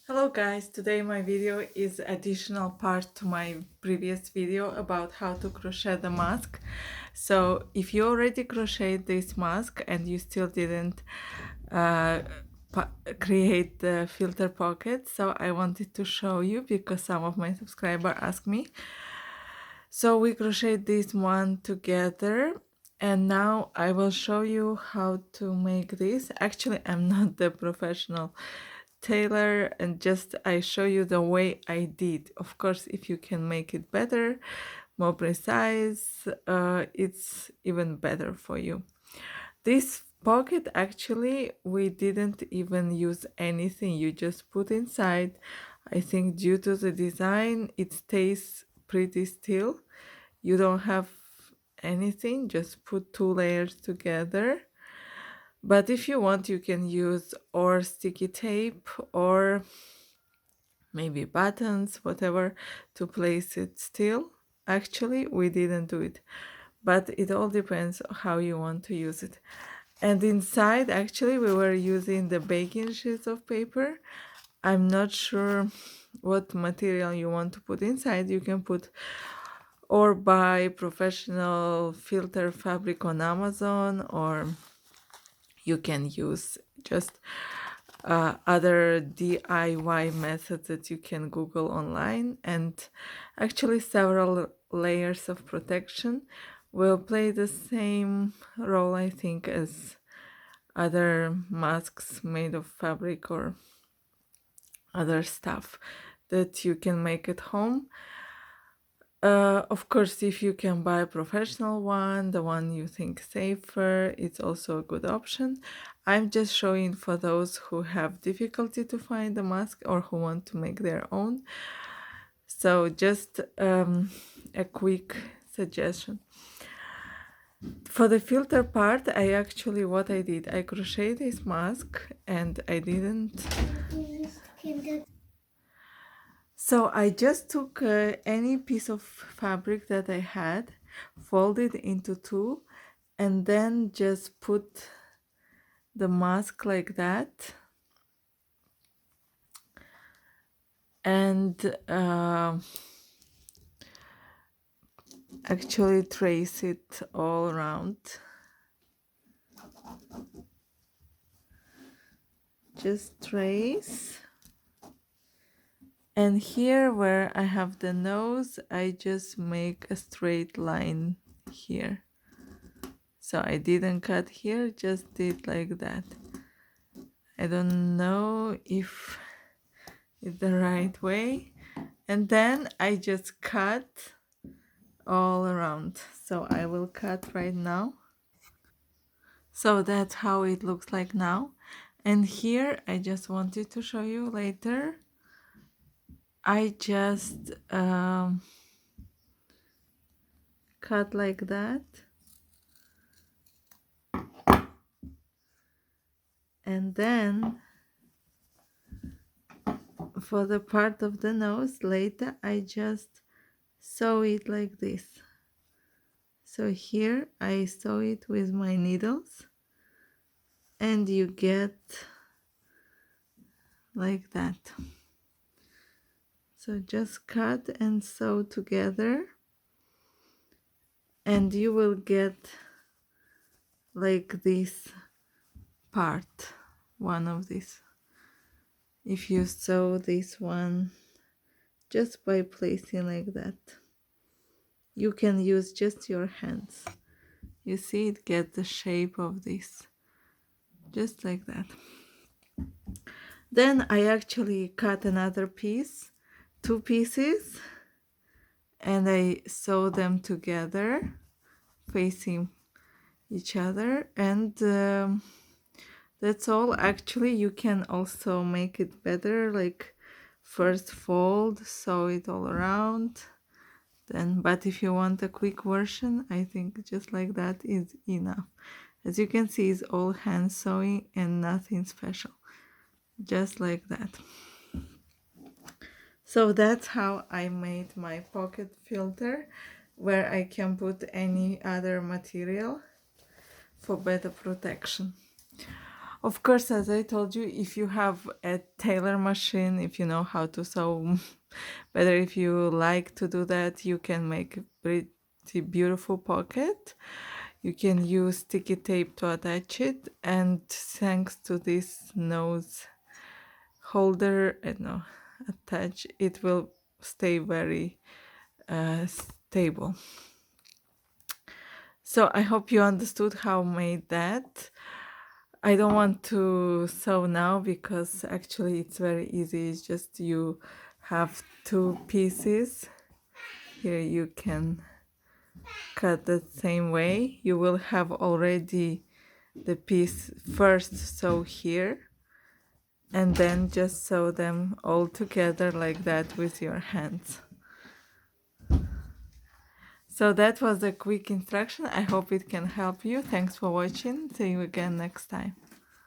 Hello guys, today my video is additional part to my previous video about how to crochet the mask. So if you already crocheted this mask and you still didn't uh, create the filter pocket, so I wanted to show you because some of my subscribers asked me. So we crocheted this one together and now I will show you how to make this. Actually, I'm not the professional tailor and just I show you the way I did. Of course, if you can make it better, more precise, it's even better for you. This pocket, actually, we didn't even use anything. You just put inside. I think due to the design, it stays pretty still. You don't have anything, just put two layers together. But if you want, you can use or sticky tape or maybe buttons, whatever, to place it still. Actually, we didn't do it, but it all depends how you want to use it. And inside, actually, we were using the baking sheets of paper. I'm not sure what material you want to put inside. You can put or buy professional filter fabric on Amazon, or you can use just other DIY methods that you can Google online, and actually several layers of protection will play the same role, I think, as other masks made of fabric or other stuff that you can make at home. Of course, if you can buy a professional one, the one you think safer, it's also a good option. I'm just showing for those who have difficulty to find a mask or who want to make their own. So just a quick suggestion. For the filter part, what I did, I crocheted this mask and I didn't. So I just took any piece of fabric that I had, folded into two, and then just put the mask like that. And actually trace it all around. Just trace. And here where I have the nose, I just make a straight line here. So I didn't cut here, just did like that. I don't know if it's the right way. And then I just cut all around. So I will cut right now. So that's how it looks like now. And here I just wanted to show you later. I just cut like that. And then for the part of the nose later I just sew it like this. So here I sew it with my needles and you get like that. So just cut and sew together and you will get like this part, one of these. If you sew this one just by placing like that, you can use just your hands. You see, it gets the shape of this, just like that. Then I actually cut another piece, two pieces, and I sew them together, facing each other, and that's all. Actually, you can also make it better, like first fold, sew it all around, then, but if you want a quick version, I think just like that is enough. As you can see, it's all hand sewing and nothing special, just like that. So that's how I made my pocket filter, where I can put any other material for better protection. Of course, as I told you, if you have a tailor machine, if you know how to sew better, if you like to do that, you can make a pretty beautiful pocket. You can use sticky tape to attach it, and thanks to this nose holder and no attach, it will stay very stable. So I hope you understood how I made that. I don't want to sew now because actually it's very easy. It's just you have two pieces. Here you can cut the same way. You will have already the piece first sew here and then just sew them all together like that with your hands. So that was a quick instruction. I hope it can help you. Thanks for watching. See you again next time.